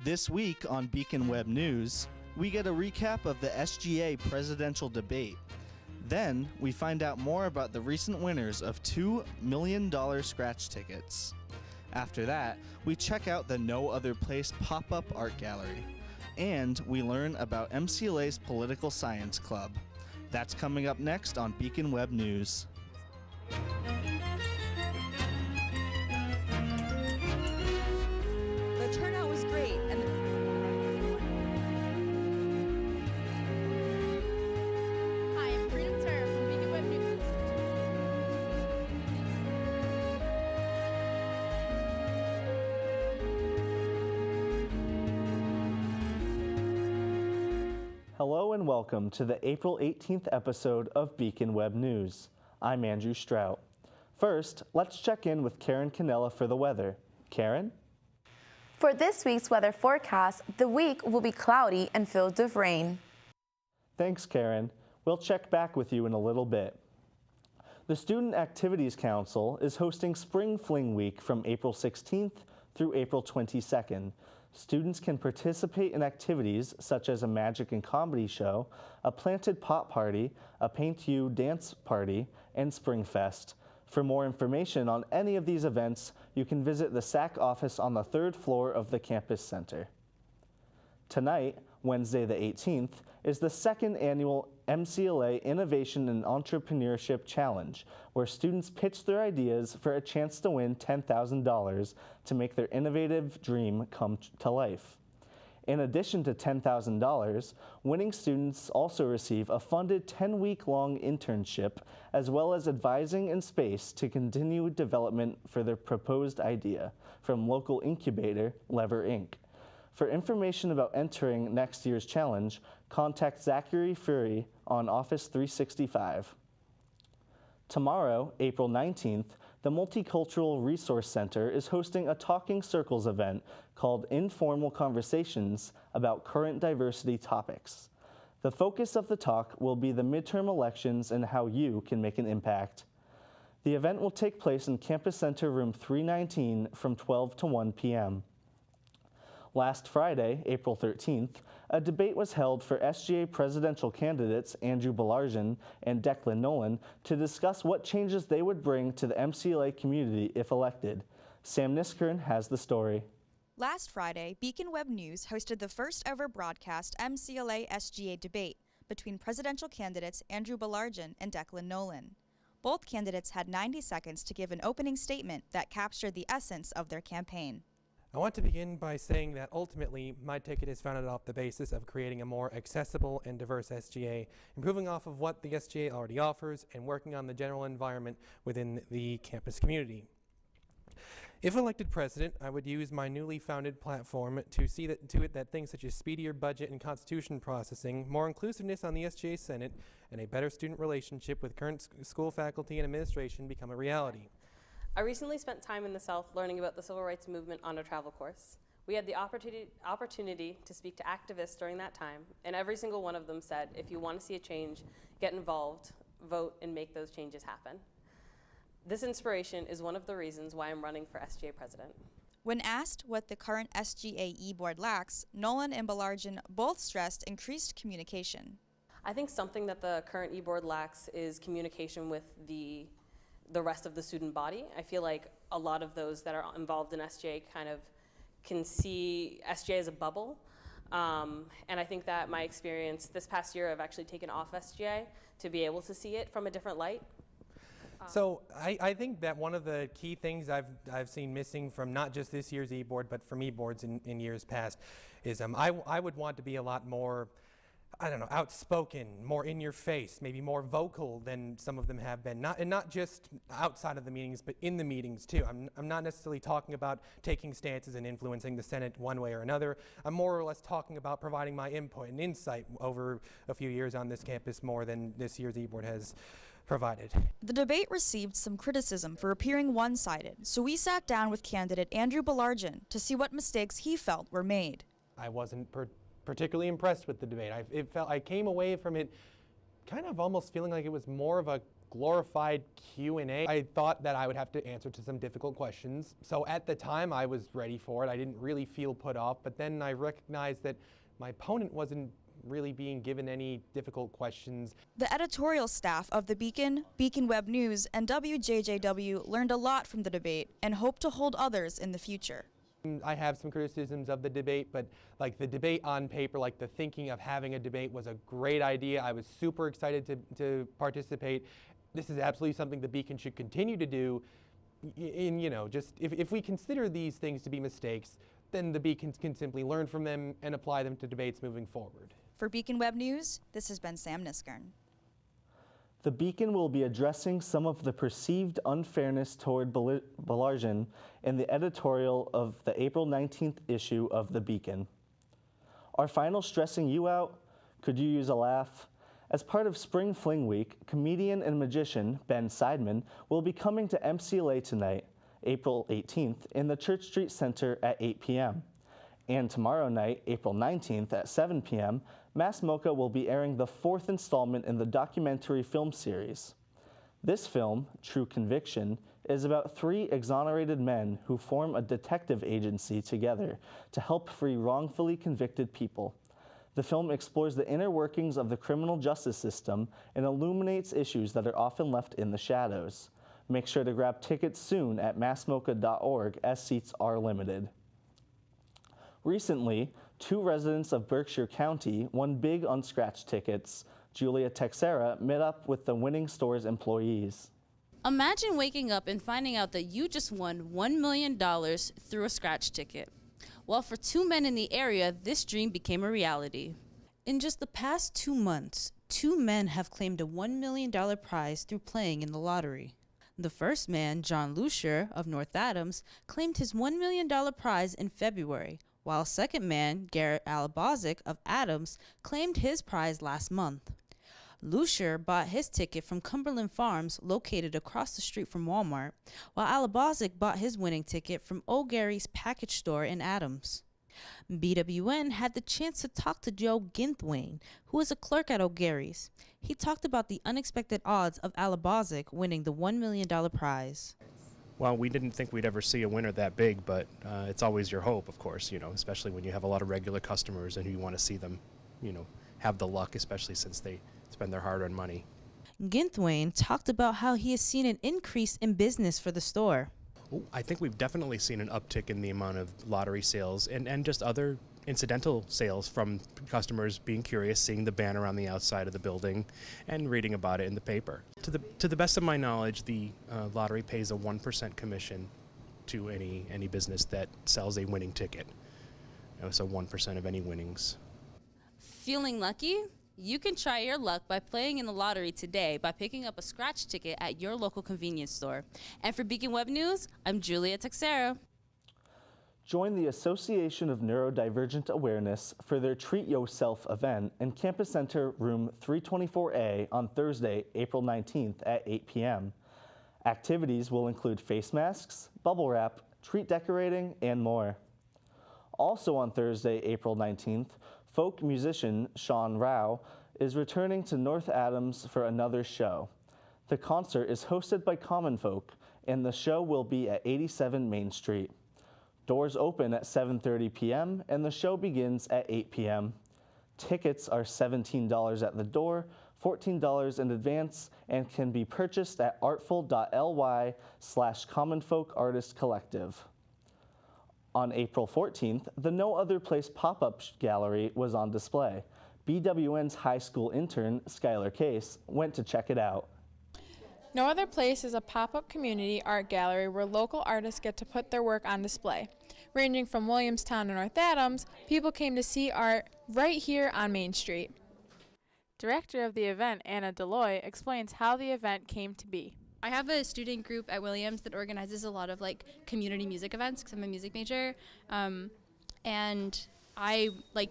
This week on Beacon Web News, we get a recap of the SGA presidential debate. Then, we find out more about the recent winners of $2 million scratch tickets. After that, we check out the No Other Place pop-up art gallery. And we learn about MCLA's Political Science Club. That's coming up next on Beacon Web News. The turnout was great, and Hi, I'm Karina Turner from Beacon Web News. Hello and welcome to the April 18th episode of Beacon Web News. I'm Andrew Strout. First, let's check in with Karen Canella for the weather. Karen? For this week's weather forecast, the week will be cloudy and filled with rain. Thanks, Karen. We'll check back with you in a little bit. The Student Activities Council is hosting Spring Fling Week from April 16th through April 22nd. Students can participate in activities such as a magic and comedy show, a planted pot party, a Paint You dance party, and Spring Fest. For more information on any of these events, you can visit the SAC office on the 3rd floor of the campus center. Tonight, Wednesday the 18th, is the second annual MCLA Innovation and Entrepreneurship Challenge, where students pitch their ideas for a chance to win $10,000 to make their innovative dream come to life. In addition to $10,000, winning students also receive a funded 10-week-long internship, as well as advising in space to continue development for their proposed idea from local incubator Lever Inc. For information about entering next year's challenge, contact Zachary Fury on Office 365. Tomorrow, April 19th, the Multicultural Resource Center is hosting a Talking Circles event called Informal Conversations about current diversity topics. The focus of the talk will be the midterm elections and how you can make an impact. The event will take place in Campus Center Room 319 from 12 to 1 p.m. Last Friday, April 13th, a debate was held for SGA presidential candidates Andrew Balarjian and Declan Nolan to discuss what changes they would bring to the MCLA community if elected. Sam Niskern has the story. last Friday, Beacon Web News hosted the first ever broadcast MCLA SGA debate between presidential candidates Andrew Balarjian and Declan Nolan. Both candidates had 90 seconds to give an opening statement that captured the essence of their campaign. I want to begin by saying that ultimately my ticket is founded off the basis of creating a more accessible and diverse SGA, improving off of what the SGA already offers, and working on the general environment within the campus community. If elected president, I would use my newly founded platform to see to it that things such as speedier budget and constitution processing, more inclusiveness on the SGA Senate, and a better student relationship with current school faculty and administration become a reality. I recently spent time in the South learning about the civil rights movement on a travel course. We had the opportunity to speak to activists during that time, and every single one of them said, if you want to see a change, get involved, vote, and make those changes happen. This inspiration is one of the reasons why I'm running for SGA president. When asked what the current SGA e-board lacks, Nolan and Balarjian both stressed increased communication. I think something that the current e-board lacks is communication with the rest of the student body. I feel like a lot of those that are involved in SGA kind of can see SGA as a bubble. And I think that my experience this past year, I've actually taken off SGA to be able to see it from a different light. So I think that one of the key things I've seen missing from not just this year's e-board, but from e-boards in years past is I would want to be a lot more, I don't know, outspoken, more in your face, maybe more vocal than some of them have been. Not just outside of the meetings, but in the meetings too. I'm not necessarily talking about taking stances and influencing the Senate one way or another. I'm more or less talking about providing my input and insight over a few years on this campus more than this year's e-board has provided. The debate received some criticism for appearing one-sided, so we sat down with candidate Andrew Balarjian to see what mistakes he felt were made. I wasn't particularly impressed with the debate. I came away from it kind of almost feeling like it was more of a glorified Q&A. I thought that I would have to answer to some difficult questions. So at the time I was ready for it. I didn't really feel put off, but then I recognized that my opponent wasn't really being given any difficult questions. The editorial staff of The Beacon, Beacon Web News, and WJJW learned a lot from the debate and hope to hold others in the future. I have some criticisms of the debate, but like the debate on paper, like the thinking of having a debate was a great idea. I was super excited to participate. This is absolutely something the Beacon should continue to do. Just if we consider these things to be mistakes, then the Beacon can simply learn from them and apply them to debates moving forward. For Beacon Web News, this has been Sam Niskern. The Beacon will be addressing some of the perceived unfairness toward Balarjan in the editorial of the April 19th issue of The Beacon. Our final stressing you out? Could you use a laugh? As part of Spring Fling Week, comedian and magician Ben Seidman will be coming to MCLA tonight, April 18th, in the Church Street Center at 8 p.m. And tomorrow night, April 19th at 7 p.m., Mass Mocha will be airing the 4th installment in the documentary film series. This film, True Conviction, is about 3 exonerated men who form a detective agency together to help free wrongfully convicted people. The film explores the inner workings of the criminal justice system and illuminates issues that are often left in the shadows. Make sure to grab tickets soon at massmocha.org as seats are limited. Recently, 2 residents of Berkshire County won big unscratched tickets. Julia Texera met up with the winning store's employees. Imagine waking up and finding out that you just won $1 million through a scratch ticket. Well, for 2 men in the area, this dream became a reality. In just the past 2 months, 2 men have claimed a $1 million prize through playing in the lottery. The first man, John Lucier of North Adams, claimed his $1 million prize in February, while second man, Garrett Alabazic of Adams, claimed his prize last month. Lucier bought his ticket from Cumberland Farms, located across the street from Walmart, while Alabazic bought his winning ticket from O'Gary's package store in Adams. BWN had the chance to talk to Joe Ginthwain, who is a clerk at O'Gary's. He talked about the unexpected odds of Alabazic winning the $1 million prize. Well, we didn't think we'd ever see a winner that big, but it's always your hope, of course, especially when you have a lot of regular customers and you want to see them, have the luck, especially since they spend their hard-earned money. Ginthwain talked about how he has seen an increase in business for the store. I think we've definitely seen an uptick in the amount of lottery sales and just other incidental sales from customers being curious, seeing the banner on the outside of the building and reading about it in the paper. To the best of my knowledge, the lottery pays a 1% commission to any business that sells a winning ticket. So 1% of any winnings. Feeling lucky? You can try your luck by playing in the lottery today by picking up a scratch ticket at your local convenience store. And for Beacon Web News, I'm Julia Texera. Join the Association of Neurodivergent Awareness for their Treat Yourself event in Campus Center Room 324A on Thursday, April 19th at 8 p.m. Activities will include face masks, bubble wrap, treat decorating, and more. Also on Thursday, April 19th, folk musician Sean Rao is returning to North Adams for another show. The concert is hosted by Common Folk, and the show will be at 87 Main Street. Doors open at 7:30 p.m. and the show begins at 8 p.m. Tickets are $17 at the door, $14 in advance, and can be purchased at artful.ly/commonfolkartistcollective. On April 14th, the No Other Place pop-up gallery was on display. BWN's high school intern, Skylar Case, went to check it out. No Other Place is a pop-up community art gallery where local artists get to put their work on display. Ranging from Williamstown to North Adams, people came to see art right here on Main Street. Director of the event, Anna Deloy, explains how the event came to be. I have a student group at Williams that organizes a lot of community music events because I'm a music major. And I,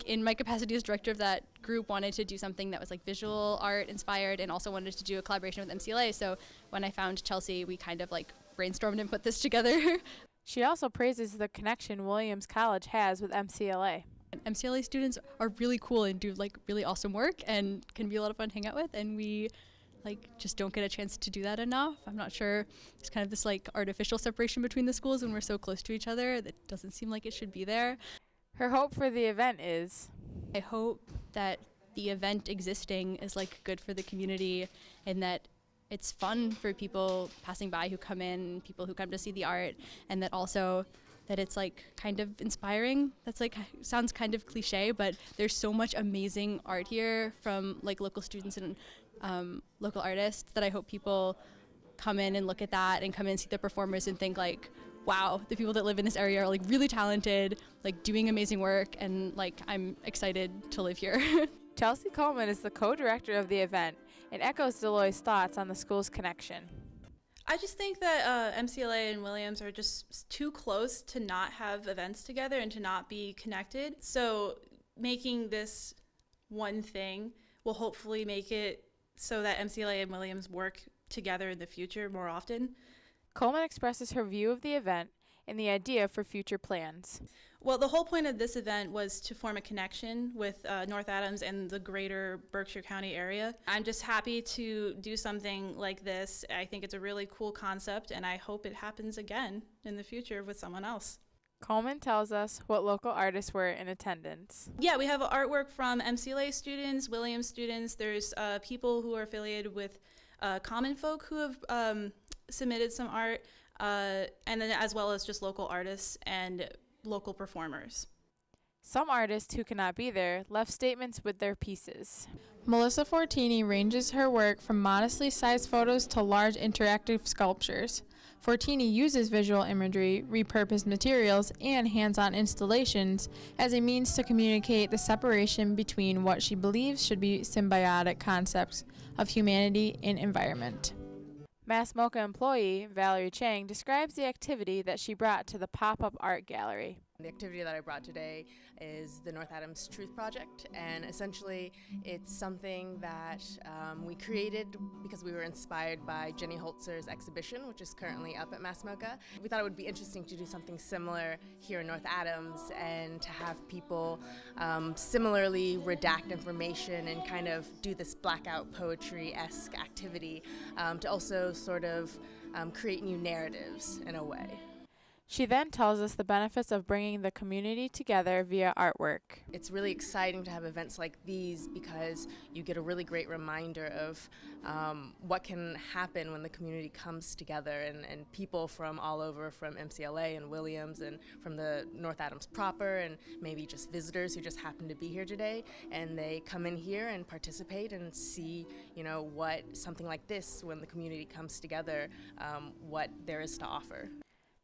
in my capacity as director of that group, wanted to do something that was visual art inspired and also wanted to do a collaboration with MCLA. So when I found Chelsea, we kind of brainstormed and put this together. She also praises the connection Williams College has with MCLA. MCLA students are really cool and do really awesome work and can be a lot of fun to hang out with. And we like just don't get a chance to do that enough. I'm not sure. There's kind of this like artificial separation between the schools when we're so close to each other that doesn't seem like it should be there. Her hope for the event is, I hope that the event existing is like good for the community and that it's fun for people passing by who come in, people who come to see the art, and that also that it's like kind of inspiring. That's like sounds kind of cliche, but there's so much amazing art here from like local students and local artists that I hope people come in and look at that and come in and see the performers and think like, wow, the people that live in this area are like really talented, like doing amazing work, and like I'm excited to live here. Chelsea Coleman is the co-director of the event and echoes Deloy's thoughts on the school's connection. I just think that MCLA and Williams are just too close to not have events together and to not be connected. So making this one thing will hopefully make it so that MCLA and Williams work together in the future more often. Coleman expresses her view of the event and the idea for future plans. Well, the whole point of this event was to form a connection with North Adams and the greater Berkshire County area. I'm just happy to do something like this. I think it's a really cool concept, and I hope it happens again in the future with someone else. Coleman tells us what local artists were in attendance. Yeah, we have artwork from MCLA students, Williams students. There's people who are affiliated with Common Folk who have submitted some art, and then as well as just local artists and local performers. Some artists who cannot be there left statements with their pieces. Melissa Fortini ranges her work from modestly sized photos to large interactive sculptures. Fortini uses visual imagery, repurposed materials, and hands-on installations as a means to communicate the separation between what she believes should be symbiotic concepts of humanity and environment. Mass MoCA employee Valerie Chang describes the activity that she brought to the pop-up art gallery. The activity that I brought today is the North Adams Truth Project, and essentially it's something that we created because we were inspired by Jenny Holzer's exhibition, which is currently up at Mass MoCA. We thought it would be interesting to do something similar here in North Adams and to have people similarly redact information and kind of do this blackout poetry-esque activity to also sort of create new narratives in a way. She then tells us the benefits of bringing the community together via artwork. It's really exciting to have events like these because you get a really great reminder of what can happen when the community comes together, and people from all over, from MCLA and Williams and from the North Adams proper, and maybe just visitors who just happen to be here today, and they come in here and participate and see, you know, what something like this, when the community comes together, what there is to offer.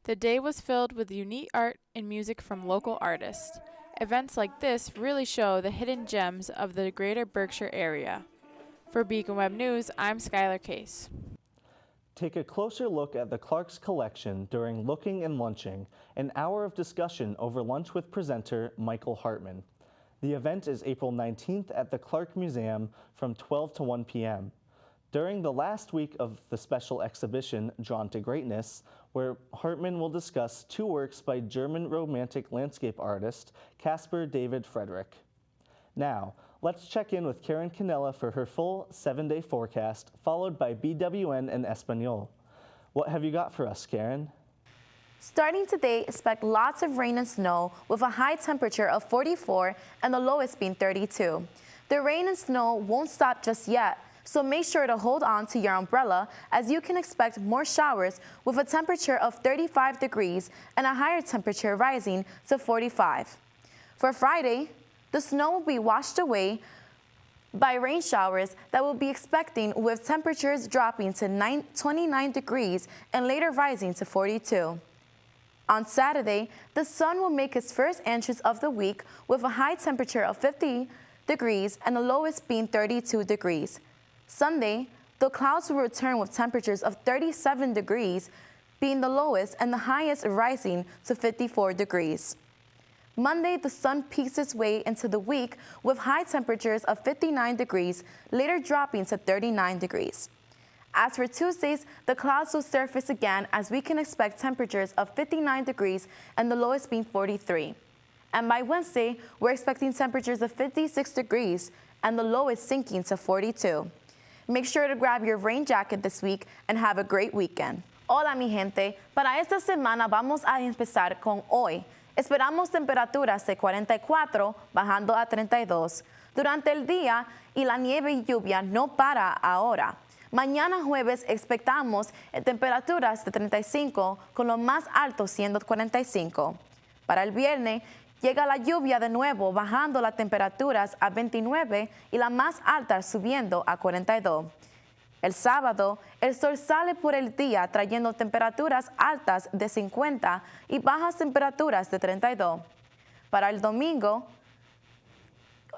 The day was filled with unique art and music from local artists. Events like this really show the hidden gems of the greater Berkshire area. For Beacon Web News, I'm Skylar Case. Take a closer look at the Clark's collection during Looking and Lunching, an hour of discussion over lunch with presenter Michael Hartman. The event is April 19th at the Clark Museum from 12 to 1 p.m. During the last week of the special exhibition, Drawn to Greatness, where Hartman will discuss two works by German Romantic landscape artist Caspar David Friedrich. Now, let's check in with Karen Canella for her full 7-day forecast, followed by BWN and Espanol. What have you got for us, Karen? Starting today, expect lots of rain and snow with a high temperature of 44 and the lowest being 32. The rain and snow won't stop just yet, so make sure to hold on to your umbrella as you can expect more showers with a temperature of 35 degrees and a higher temperature rising to 45. For Friday, the snow will be washed away by rain showers that we'll be expecting, with temperatures dropping to 29 degrees and later rising to 42. On Saturday, the sun will make its first entrance of the week with a high temperature of 50 degrees and the lowest being 32 degrees. Sunday, the clouds will return with temperatures of 37 degrees being the lowest and the highest rising to 54 degrees. Monday, the sun peaks its way into the week with high temperatures of 59 degrees, later dropping to 39 degrees. As for Tuesdays, the clouds will surface again as we can expect temperatures of 59 degrees and the lowest being 43. And by Wednesday, we're expecting temperatures of 56 degrees and the lowest sinking to 42. Make sure to grab your rain jacket this week and have a great weekend. Hola mi gente, para esta semana vamos a empezar con hoy. Esperamos temperaturas de 44 bajando a 32 durante el día y la nieve y lluvia no para ahora. Mañana jueves expectamos temperaturas de 35 con lo más alto siendo 45. Para el viernes llega la lluvia de nuevo bajando las temperaturas a 29 y la más alta subiendo a 42. El sábado, el sol sale por el día trayendo temperaturas altas de 50 y bajas temperaturas de 32. Para el domingo,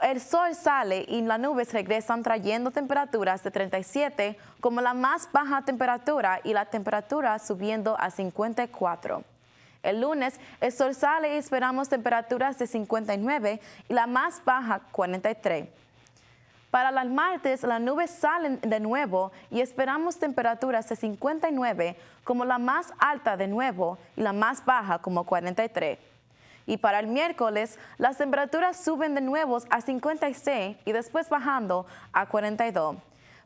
el sol sale y las nubes regresan trayendo temperaturas de 37 como la más baja temperatura y la temperatura subiendo a 54. El lunes, el sol sale y esperamos temperaturas de 59 y la más baja 43. Para el martes, las nubes salen de nuevo y esperamos temperaturas de 59 como la más alta de nuevo y la más baja como 43. Y para el miércoles, las temperaturas suben de nuevo a 56 y después bajando a 42.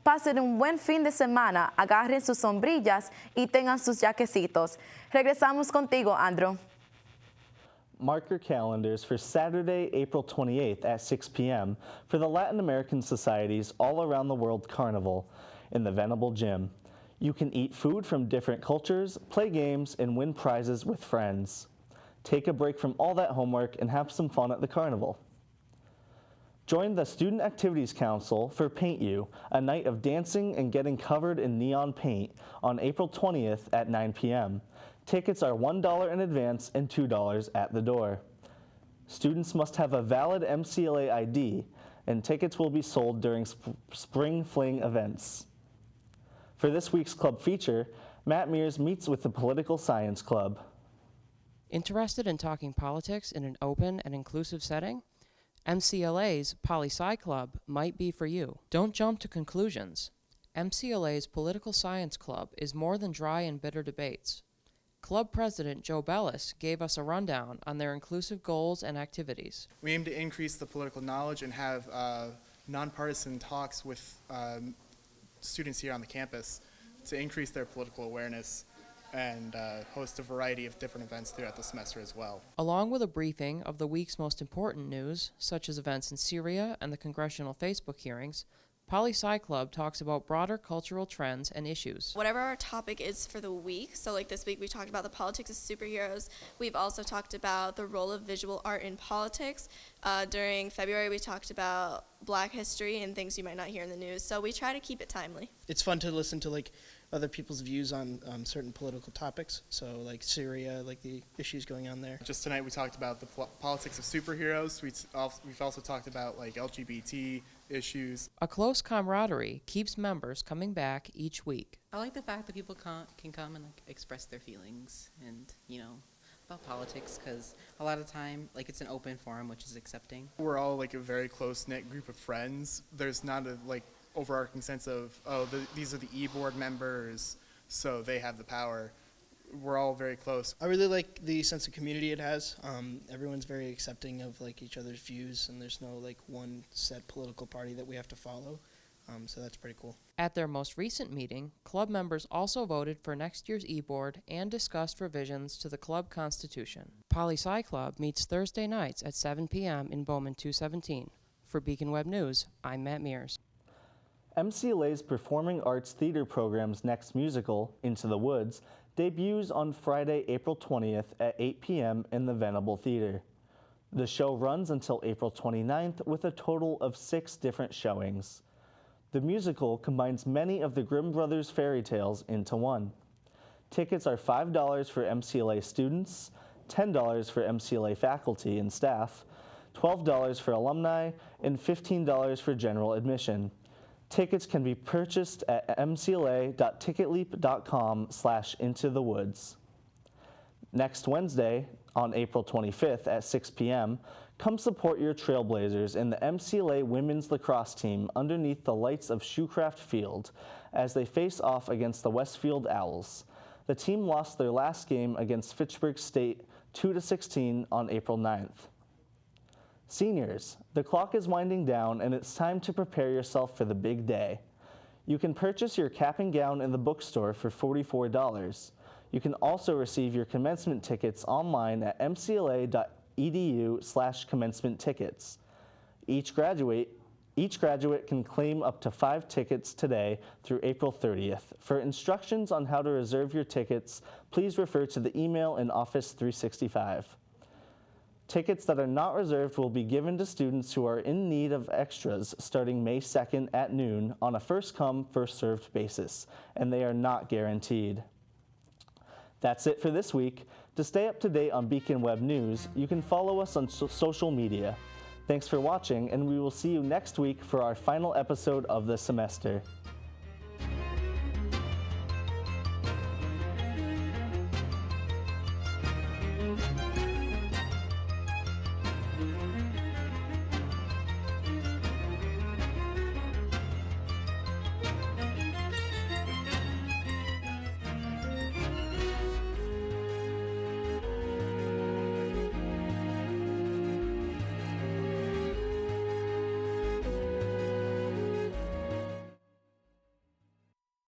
Pasen un buen fin de semana, agarren sus sombrillas y tengan sus jaquecitos. Regresamos contigo, Andrew. Mark your calendars for Saturday, April 28th at 6 p.m. for the Latin American Society's All Around the World Carnival in the Venable Gym. You can eat food from different cultures, play games, and win prizes with friends. Take a break from all that homework and have some fun at the carnival. Join the Student Activities Council for Paint You, a night of dancing and getting covered in neon paint on April 20th at 9 p.m. Tickets are $1 in advance and $2 at the door. Students must have a valid MCLA ID, and tickets will be sold during Spring Fling events. For this week's club feature, Matt Mears meets with the Political Science Club. Interested in talking politics in an open and inclusive setting? MCLA's Poli-Sci Club might be for you. Don't jump to conclusions. MCLA's Political Science Club is more than dry and bitter debates. Club President Joe Bellis gave us a rundown on their inclusive goals and activities. We aim to increase the political knowledge and have nonpartisan talks with students here on the campus to increase their political awareness and host a variety of different events throughout the semester as well. Along with a briefing of the week's most important news, such as events in Syria and the congressional Facebook hearings, Poli-Sci Club talks about broader cultural trends and issues. Whatever our topic is for the week, so like this week we talked about the politics of superheroes. We've also talked about the role of visual art in politics. During February we talked about Black history and things you might not hear in the news, so we try to keep it timely. It's fun to listen to like other people's views on certain political topics, so like Syria, like the issues going on there. Just tonight we talked about the politics of superheroes. We've also talked about like LGBT issues. A close camaraderie keeps members coming back each week. I like the fact that people can come and like express their feelings and, you know, about politics, because a lot of the time, like, it's an open forum, which is accepting. We're all like a very close-knit group of friends. There's not a like overarching sense of, oh, these are the e-board members, so they have the power. We're all very close. I really like the sense of community it has. Everyone's very accepting of like each other's views, and there's no like one set political party that we have to follow. So that's pretty cool. At their most recent meeting, club members also voted for next year's e-board and discussed revisions to the club constitution. Poli-Sci Club meets Thursday nights at 7 p.m. in Bowman 217. For Beacon Web News, I'm Matt Mears. MCLA's Performing Arts Theater program's next musical, Into the Woods, debuts on Friday, April 20th at 8 p.m. in the Venable Theater. The show runs until April 29th with a total of 6 different showings. The musical combines many of the Grimm brothers' fairy tales into one. Tickets are $5 for MCLA students, $10 for MCLA faculty and staff, $12 for alumni, and $15 for general admission. Tickets can be purchased at mcla.ticketleap.com/intothewoods. Next Wednesday, on April 25th at 6 p.m., come support your Trailblazers in the MCLA women's lacrosse team underneath the lights of Shoecraft Field as they face off against the Westfield Owls. The team lost their last game against Fitchburg State 2-16 on April 9th. Seniors, the clock is winding down and it's time to prepare yourself for the big day. You can purchase your cap and gown in the bookstore for $44. You can also receive your commencement tickets online at mcla.edu/commencement tickets. Each graduate can claim up to 5 tickets today through April 30th. For instructions on how to reserve your tickets, please refer to the email in Office 365. Tickets that are not reserved will be given to students who are in need of extras starting May 2nd at noon on a first-come, first-served basis, and they are not guaranteed. That's it for this week. To stay up to date on Beacon Web News, you can follow us on social media. Thanks for watching, and we will see you next week for our final episode of the semester.